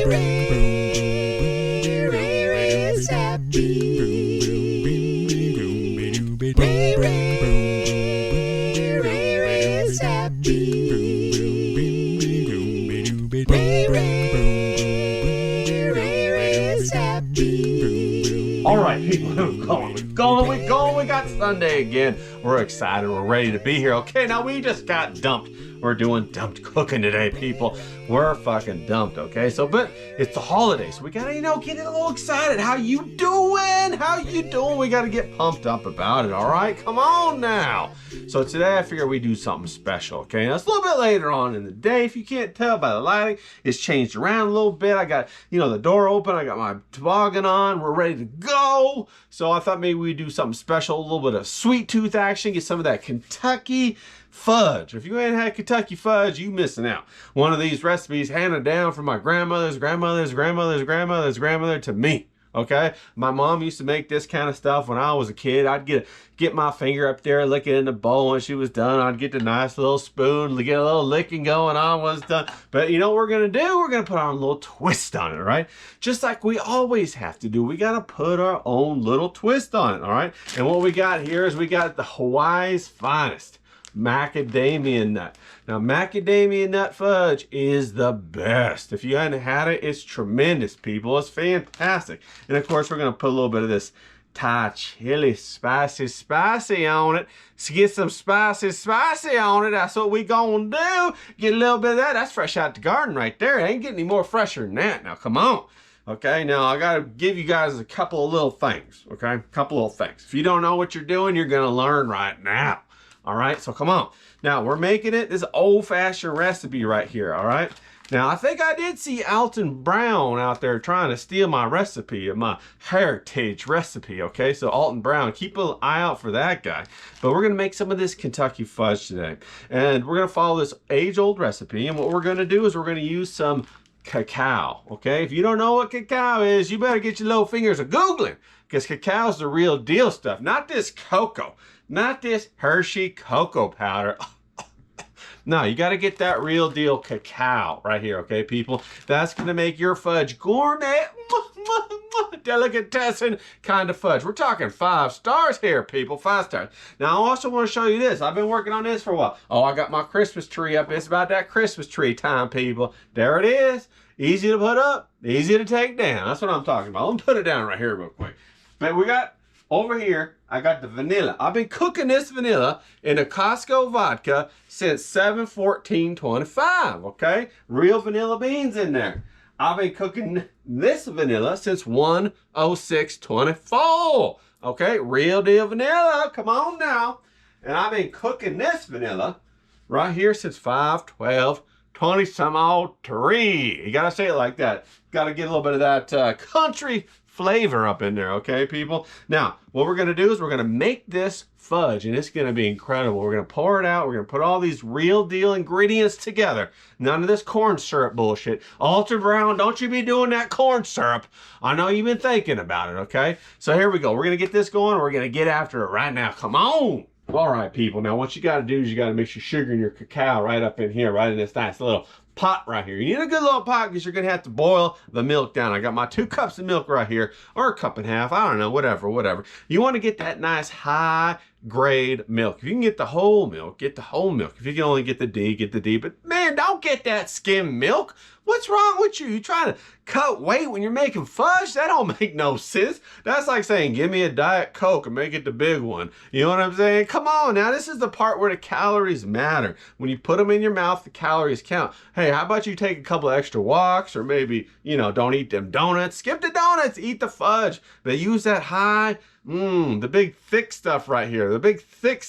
All right, people, we're going. We got Sunday again. We're excited. We're ready to be here. Okay, now we just got dumped. We're doing dumped cooking today, people. We're fucking dumped, okay? So, but it's the holidays, so we gotta, get a little excited. How you doing? How you doing? We gotta get pumped up about it, all right? Come on now. So today I figure we do something special, okay? Now it's a little bit later on in the day. If you can't tell by the lighting, it's changed around a little bit. I got, the door open. I got my toboggan on. We're ready to go. So I thought maybe we'd do something special, a little bit of sweet tooth action, get some of that Kentucky fudge. If you ain't had Kentucky fudge, you missing out. One of these recipes handed down from my grandmother to me. Okay, my mom used to make this kind of stuff when I was a kid. I'd get my finger up there, lick it in the bowl. When she was done, I'd get the nice little spoon, get a little licking going on when it's done. But you know what we're gonna do? We're gonna put our own little twist on it, right? Just like we always have to do. We gotta put our own little twist on it, all right? And what we got here is we got the Hawaii's finest macadamia nut. Now, macadamia nut fudge is the best. If you hadn't had it, it's tremendous, people. It's fantastic. And of course, we're going to put a little bit of this Thai chili spicy on it. So get some spicy on it. That's what we gonna do. Get a little bit of that. That's fresh out the garden right there. It ain't getting any more fresher than that. Now, come on. Okay, now I gotta give you guys a couple of little things. Okay, a couple little things. If you don't know what you're doing, you're gonna learn right now. All right, so come on. Now, we're making it this old-fashioned recipe right here, all right? Now, I think I did see Alton Brown out there trying to steal my recipe, my heritage recipe, okay? So, Alton Brown, keep an eye out for that guy. But we're going to make some of this Kentucky fudge today. And we're going to follow this age-old recipe. And what we're going to do is we're going to use some cacao, okay? If you don't know what cacao is, you better get your little fingers a Googling, because cacao's the real deal stuff, not this cocoa. Not this Hershey cocoa powder. No, you got to get that real deal cacao right here, okay, people? That's going to make your fudge gourmet, delicatessen kind of fudge. We're talking 5 stars here, people, 5 stars. Now, I also want to show you this. I've been working on this for a while. Oh, I got my Christmas tree up. It's about that Christmas tree time, people. There it is. Easy to put up, easy to take down. That's what I'm talking about. Let me put it down right here real quick. But we got... over here, I got the vanilla. I've been cooking this vanilla in a Costco vodka since 7/14/25, okay? Real vanilla beans in there. I've been cooking this vanilla since 1/06/24, okay? Real deal vanilla, come on now. And I've been cooking this vanilla right here since 5/12/20 some odd 3. You gotta say it like that. Gotta get a little bit of that country flavor up in there, okay, people? Now, what we're going to do is we're going to make this fudge, and it's going to be incredible. We're going to pour it out. We're going to put all these real deal ingredients together. None of this corn syrup bullshit. Alton Brown, don't you be doing that corn syrup. I know you've been thinking about it, okay? So here we go. We're going to get this going. We're going to get after it right now. Come on. All right, people. Now, what you got to do is you got to mix your sugar and your cacao right up in here, right in this nice little pot right here. You need a good little pot because you're going to have to boil the milk down. I got my 2 cups of milk right here, or a cup and a half. I don't know, whatever. You want to get that nice high grade milk. If you can get the whole milk, get the whole milk. If you can only get the D, get the D. But man, don't get that skim milk. What's wrong with you? You trying to cut weight when you're making fudge? That don't make no sense. That's like saying, give me a Diet Coke and make it the big one. You know what I'm saying? Come on now. This is the part where the calories matter. When you put them in your mouth, the calories count. Hey, how about you take a couple extra walks, or maybe, don't eat them donuts. Skip the donuts. Eat the fudge. But use that high, the big thick stuff right here. The big thick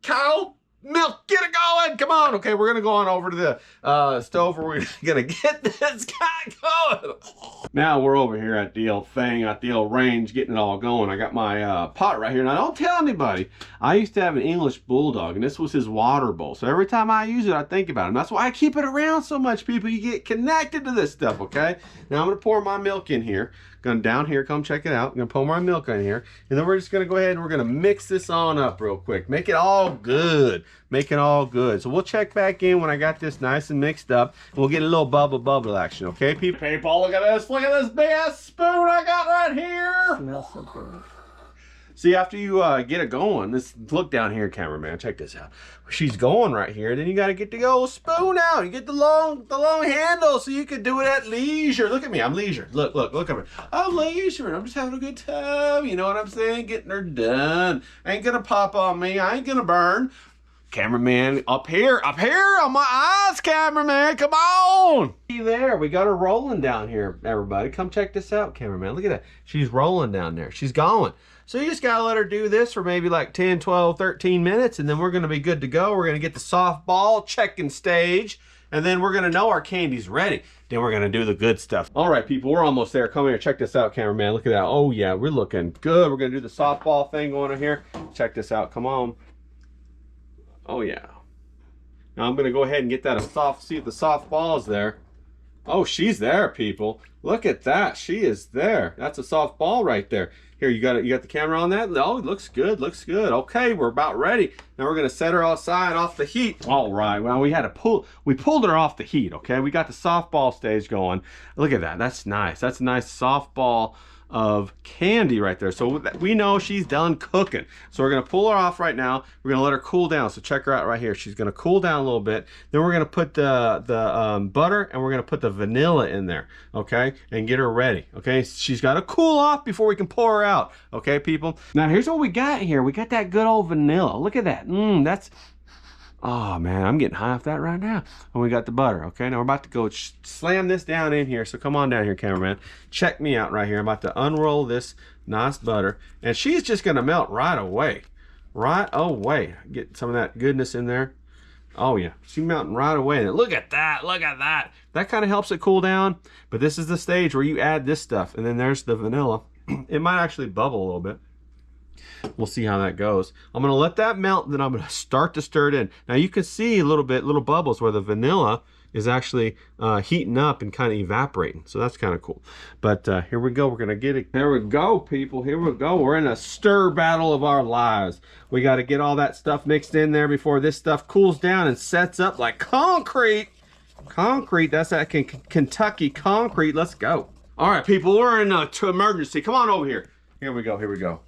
cow milk. Get it going. Come on. Okay, we're going to go on over to the stove where we're going to get this guy going. Now we're over here at the old thing, at the old range, getting it all going. I got my pot right here. Now, don't tell anybody. I used to have an English bulldog, and this was his water bowl. So every time I use it, I think about him. That's why I keep it around so much, people. You get connected to this stuff, okay? Now I'm going to pour my milk in here. Going down here, come check it out. I'm going to pour my milk in here. And then we're just going to go ahead and we're going to mix this on up real quick. Make it all good. Make it all good. So we'll check back in when I got this nice and mixed up. We'll get a little bubble action, okay, people? People, look at this. Look at this big ass spoon I got right here. Smells so good. See, after you get it going, look down here, cameraman. Check this out. She's going right here. Then you got to get the old spoon out. You get the long handle so you can do it at leisure. Look at me. I'm leisure. Look at me. I'm leisure. I'm just having a good time. You know what I'm saying? Getting her done. Ain't going to pop on me. I ain't going to burn. Cameraman, up here on my eyes, cameraman. Come on. See there. We got her rolling down here, everybody. Come check this out, cameraman. Look at that. She's rolling down there. She's going. So you just gotta let her do this for maybe like 10, 12, 13 minutes, and then we're gonna be good to go. We're gonna get the softball checking stage, and then we're gonna know our candy's ready. Then we're gonna do the good stuff. All right, people, we're almost there. Come here, check this out, cameraman. Look at that. Oh yeah, we're looking good. We're gonna do the softball thing going on here. Check this out, come on. Oh yeah. Now I'm gonna go ahead and get that see if the softball is there. Oh, she's there, people. Look at that, she is there. That's a softball right there. Here, you got the camera on that? Oh, it looks good, looks good. Okay, we're about ready. Now we're gonna set her outside off the heat. All right, well, we pulled her off the heat, okay? We got the softball stage going. Look at that, that's nice. That's a nice softball of candy right there. So we know she's done cooking. So we're gonna pull her off right now. We're gonna let her cool down. So check her out right here. She's gonna cool down a little bit. Then we're gonna put the butter, and we're gonna put the vanilla in there, okay? And get her ready, okay? She's gotta cool off before we can pour her out, okay, people? Now here's what we got here. We got that good old vanilla. Look at that. Oh man, I'm getting high off that right now. And we got the butter, okay? Now we're about to go slam this down in here. So come on down here, cameraman. Check me out right here. I'm about to unroll this nice butter. And she's just gonna melt right away. Right away. Get some of that goodness in there. Oh yeah, she's melting right away. And look at that, look at that. That kind of helps it cool down. But this is the stage where you add this stuff. And then there's the vanilla. It might actually bubble a little bit. We'll see how that goes. I'm gonna let that melt, and then I'm gonna start to stir it in. Now you can see little bubbles where the vanilla is actually heating up and kind of evaporating. So that's kind of cool. But here we go, we're gonna get it. Here we go, people, here we go. We're in a stir battle of our lives. We gotta get all that stuff mixed in there before this stuff cools down and sets up like concrete. Concrete, that's that Kentucky concrete. Let's go. All right, people, we're in to emergency. Come on over here. Here we go, here we go.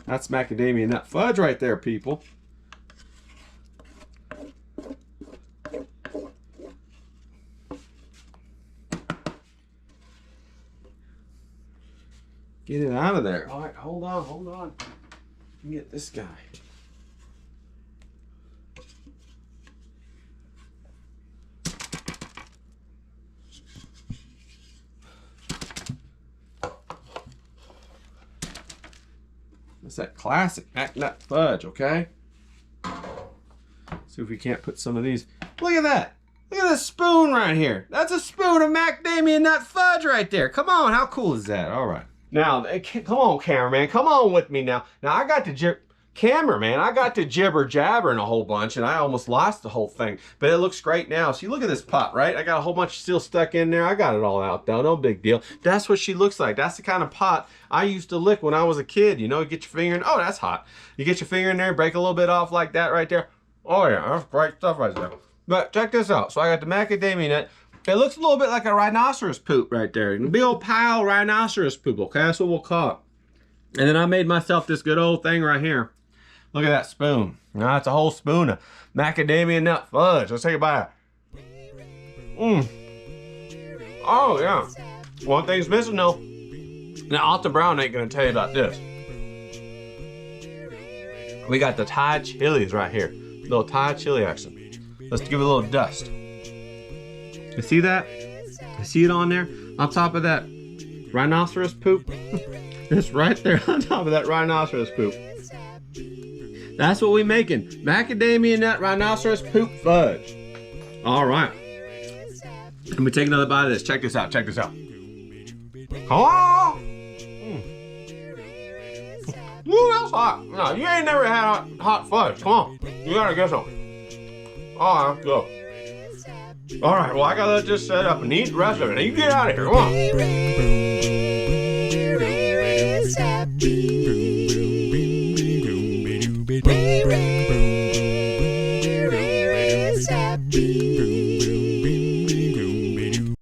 That's macadamia nut fudge right there, people. Get it out of there. All right, hold on, hold on. Let me get this guy. It's that classic mac nut fudge, okay? See if we can't put some of these. Look at that. Look at this spoon right here. That's a spoon of macadamia nut fudge right there. Come on, how cool is that? All right. Now, come on, cameraman. Come on with me now. Now, I got to jibber jabbering a whole bunch, and I almost lost the whole thing. But it looks great now. See, look at this pot, right? I got a whole bunch still stuck in there. I got it all out, though. No big deal. That's what she looks like. That's the kind of pot I used to lick when I was a kid. You know, you get your finger in. Oh, that's hot. You get your finger in there, break a little bit off like that right there. Oh, yeah. That's great stuff right there. But check this out. So I got the macadamia nut. It looks a little bit like a rhinoceros poop right there. A big old pile of rhinoceros poop, okay? That's what we'll call it. And then I made myself this good old thing right here. Look at that spoon. Now it's a whole spoon of macadamia nut fudge. Let's take a bite. Oh, yeah. One thing's missing, though. Now, Alton Brown ain't going to tell you about this. We got the Thai chilies right here. Little Thai chili action. Let's give it a little dust. You see that? You see it on there? On top of that rhinoceros poop? It's right there on top of that rhinoceros poop. That's what we making. Macadamia nut rhinoceros poop fudge. All right. Let me take another bite of this. Check this out. Check this out. Come on. Ooh, that's hot. No, you ain't never had hot fudge. Come on. You gotta get some. All right, go. All right, well, I gotta let this set up and eat the rest of it. You get out of here. Come on.